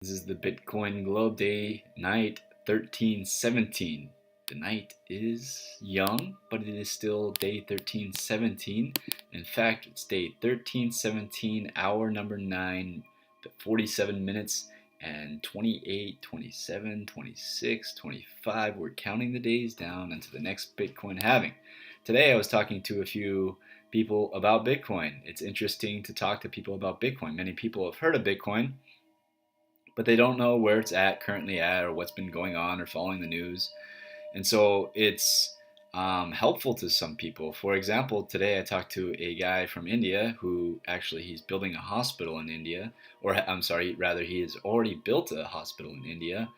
This is the Bitcoin Globe Day night 1317. The night is young, but it is still day 1317. In fact, it's day 1317, hour number 9, 47 minutes and 28, 27, 26, 25. We're counting the days down until the next Bitcoin halving. Today I was talking to a few people about Bitcoin. It's interesting to talk to people about Bitcoin. Many people have heard of Bitcoin, but they don't know where it's currently at, or what's been going on, or following the news. And so it's helpful to some people. For example, today I talked to a guy from India who actually he's building a hospital in India, or I'm sorry, rather he has already built a hospital in India,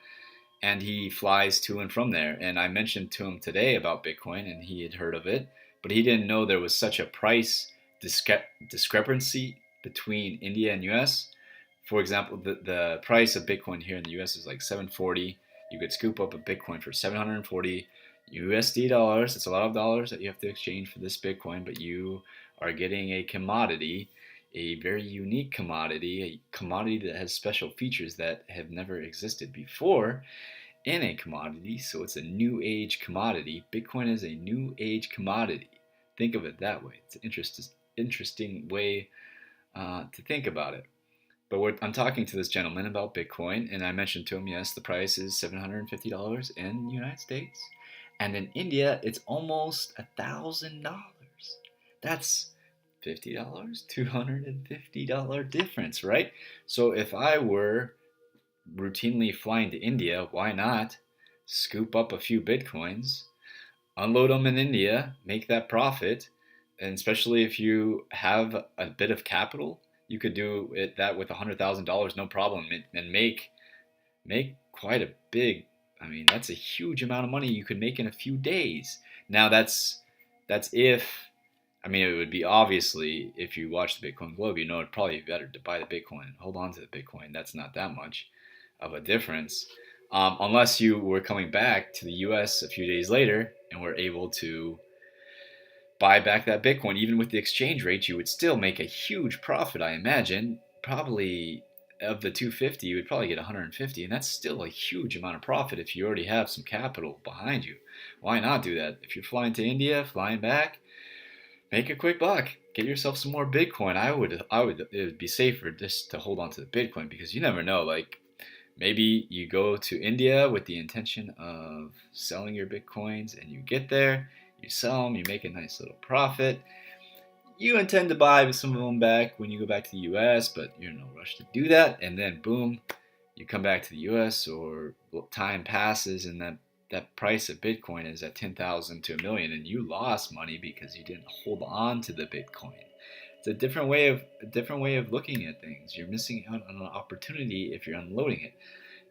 and he flies to and from there. And I mentioned to him today about Bitcoin, and he had heard of it, but he didn't know there was such a price discrepancy between India and US. For example, the price of Bitcoin here in the US is like 740. You could scoop up a Bitcoin for 740 USD dollars. It's a lot of dollars that you have to exchange for this Bitcoin, but you are getting a commodity, a very unique commodity, a commodity that has special features that have never existed before in a commodity. So it's a new age commodity. Bitcoin is a new age commodity. Think of it that way. It's an interesting way to think about it. But I'm talking to this gentleman about Bitcoin, and I mentioned to him, yes, the price is $750 in the United States, and in India, it's almost $1,000. That's $50, $250 difference, right? So if I were routinely flying to India, why not scoop up a few Bitcoins, unload them in India, make that profit, and especially if you have a bit of capital, you could do that with $100,000, no problem, and make quite a big. I mean, that's a huge amount of money you could make in a few days. Now that's if. I mean, it would be obviously if you watch the Bitcoin Globe, you know it'd probably be better to buy the Bitcoin and hold on to the Bitcoin. That's not that much of a difference, unless you were coming back to the U.S. a few days later and were able to buy back that Bitcoin. Even with the exchange rate, you would still make a huge profit, I imagine. Probably of the 250, you would probably get 150, and that's still a huge amount of profit if you already have some capital behind you. Why not do that? If you're flying to India, flying back, make a quick buck. Get yourself some more Bitcoin. It would be safer just to hold on to the Bitcoin, because you never know. Like, maybe you go to India with the intention of selling your Bitcoins, and you get there, you sell them, you make a nice little profit. You intend to buy some of them back when you go back to the US, but you're in no rush to do that. And then, boom, you come back to the US, or time passes, and that price of Bitcoin is at 10,000 to a million, and you lost money because you didn't hold on to the Bitcoin. It's a different way of looking at things. You're missing out on an opportunity if you're unloading it.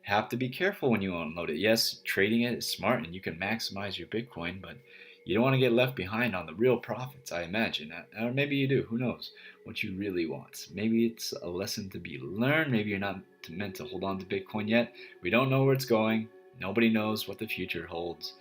Have to be careful when you unload it. Yes, trading it is smart and you can maximize your Bitcoin, but you don't want to get left behind on the real profits, I imagine. Or maybe you do. Who knows what you really want? Maybe it's a lesson to be learned. Maybe you're not meant to hold on to Bitcoin yet. We don't know where it's going. Nobody knows what the future holds.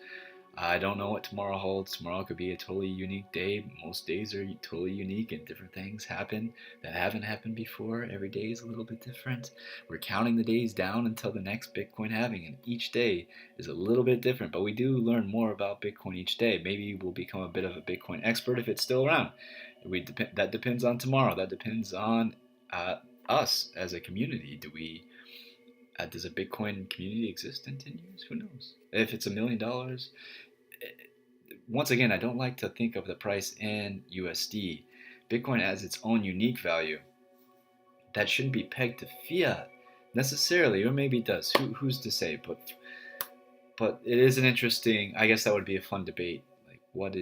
I don't know what tomorrow holds. Tomorrow could be a totally unique day. Most days are totally unique, and different things happen that haven't happened before. Every day is a little bit different. We're counting the days down until the next Bitcoin halving, and each day is a little bit different. But we do learn more about Bitcoin each day. Maybe we'll become a bit of a Bitcoin expert if it's still around. That depends on tomorrow. That depends on us as a community. Does a Bitcoin community exist in 10 years? Who knows? If it's $1 million, once again, I don't like to think of the price in USD. Bitcoin has its own unique value that shouldn't be pegged to fiat necessarily, or maybe it does. Who's to say? But it is an interesting. I guess that would be a fun debate. Like, what?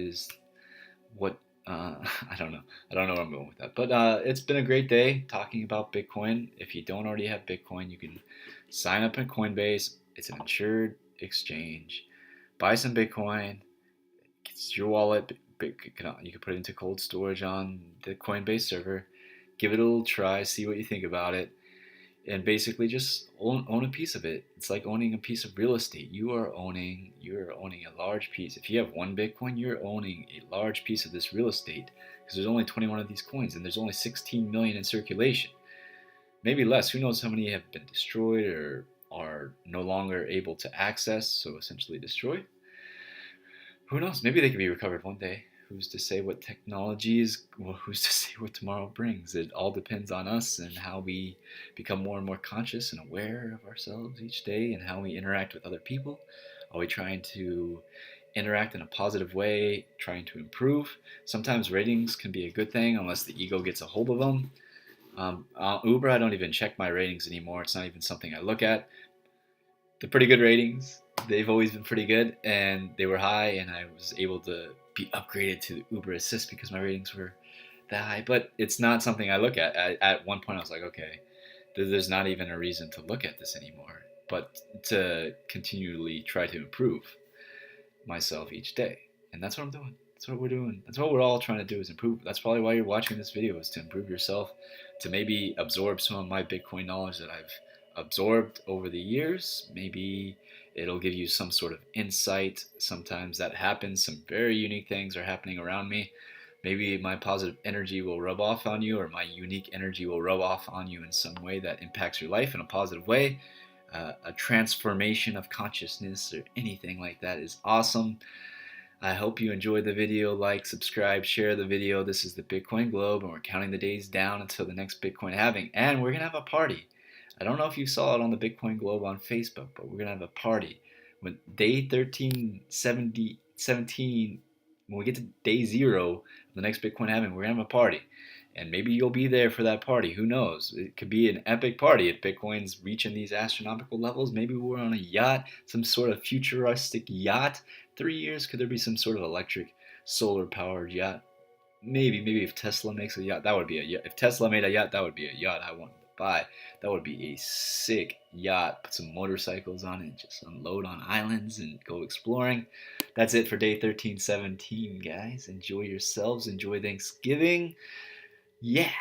I don't know. I don't know where I'm going with that. But it's been a great day talking about Bitcoin. If you don't already have Bitcoin, you can sign up in Coinbase. It's an insured exchange. Buy some Bitcoin. It's your wallet. You can put it into cold storage on the Coinbase server. Give it a little try. See what you think about it. And basically just own a piece of it. It's like owning a piece of real estate. You're owning a large piece. If you have one Bitcoin, you're owning a large piece of this real estate, because there's only 21 of these coins and there's only 16 million in circulation. maybe less. Who knows how many have been destroyed or are no longer able to access, so essentially destroyed. Who knows? Maybe they could be recovered one day. Who's to say what technology is? Well, who's to say what tomorrow brings? It all depends on us and how we become more and more conscious and aware of ourselves each day and how we interact with other people. Are we trying to interact in a positive way, trying to improve? Sometimes ratings can be a good thing unless the ego gets a hold of them. Uber, I don't even check my ratings anymore. It's not even something I look at. They're pretty good ratings. They've always been pretty good, and they were high, and I was able to be upgraded to Uber Assist because my ratings were that high. But it's not something I look at. At one point, I was like, okay, there's not even a reason to look at this anymore, but to continually try to improve myself each day. And that's what I'm doing. That's what we're doing. That's what we're all trying to do is improve. That's probably why you're watching this video, is to improve yourself, to maybe absorb some of my Bitcoin knowledge that I've absorbed over the years. Maybe it'll give you some sort of insight. Sometimes that happens. Some very unique things are happening around me. Maybe my positive energy will rub off on you, or my unique energy will rub off on you in some way that impacts your life in a positive way. A transformation of consciousness or anything like that is awesome. I hope you enjoyed the video. Like, subscribe, share the video. This is the Bitcoin Globe, and we're counting the days down until the next Bitcoin halving. And we're going to have a party. I don't know if you saw it on the Bitcoin Globe on Facebook, but we're going to have a party. When day 1317, when we get to day 0 of the next Bitcoin halving, we're going to have a party. And maybe you'll be there for that party. Who knows? It could be an epic party if Bitcoin's reaching these astronomical levels. Maybe we're on a yacht, some sort of futuristic yacht. 3 years, could there be some sort of electric, solar-powered yacht? Maybe if Tesla makes a yacht, that would be a yacht. If Tesla made a yacht, that would be a yacht I wanted to buy. That would be a sick yacht. Put some motorcycles on it, just unload on islands and go exploring. That's it for day 1317, guys. Enjoy yourselves. Enjoy Thanksgiving. Yeah.